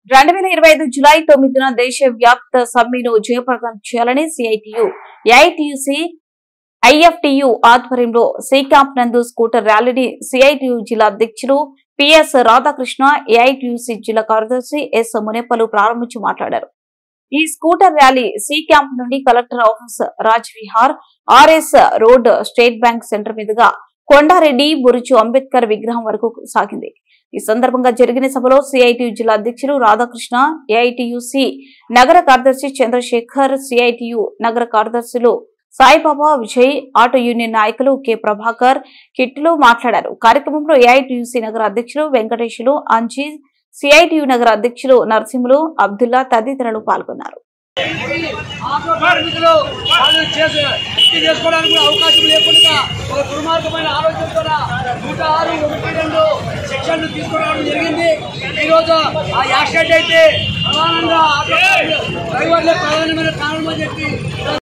2025 July 9న దేశవ్యాప్త సమ్మెను జయప్రదం చేయాలని సిఐటియు, ఏఐటియుసి, ఐఎఫ్టియు ఆధ్వర్యంలో సి క్యాంప్ నందు స్కూటర్ ర్యాలీని సిఐటియు జిల్లా అధ్యక్షులు పిఎస్ రాధాకృష్ణ, ఏఐటియుసి జిల్లా కార్యదర్శి ఎస్ మునేపల్లు ప్రారంభించి మాట్లాడారు. ఈ స్కూటర్ ర్యాలీ సి క్యాంప్ నుండి collector office, Raj Vihar, RS road, state bank centre మీదుగా కొండారెడ్డి, బురుచు అంబేద్కర్ విగ్రహం వరకు సాగింది. ఈ సందర్భంగా జరిగిన సభలో సిఐటియు జిల్లా అధ్యక్షులు రాధాకృష్ణ, ఏఐటియుసి నగర కార్యదర్శి చంద్రశేఖర్, సిఐటియు నగర కార్యదర్శులు సాయిబాబా, విజయ్, ఆటో యూనియన్ నాయకులు కె ప్రభాకర్, కిట్లు మాట్లాడారు. కార్యక్రమంలో ఏఐటియుసి నగర అధ్యక్షులు వెంకటేశులు, అంజీ, సిఐటియు నగర అధ్యక్షులు నరసింహులు, అబ్దుల్లా తదితరులు పాల్గొన్నారు. చేసుకోవడానికి అవకాశం లేకుండా ఒక దుర్మార్గమైన ఆలోచనతో 106, 102 సెక్షన్లు తీసుకురావడం జరిగింది. ఈ రోజు ఆ యాక్సిడెంట్ అయితే ప్రధానంగా డ్రైవర్లే ప్రధానమైన కారణం అని చెప్పి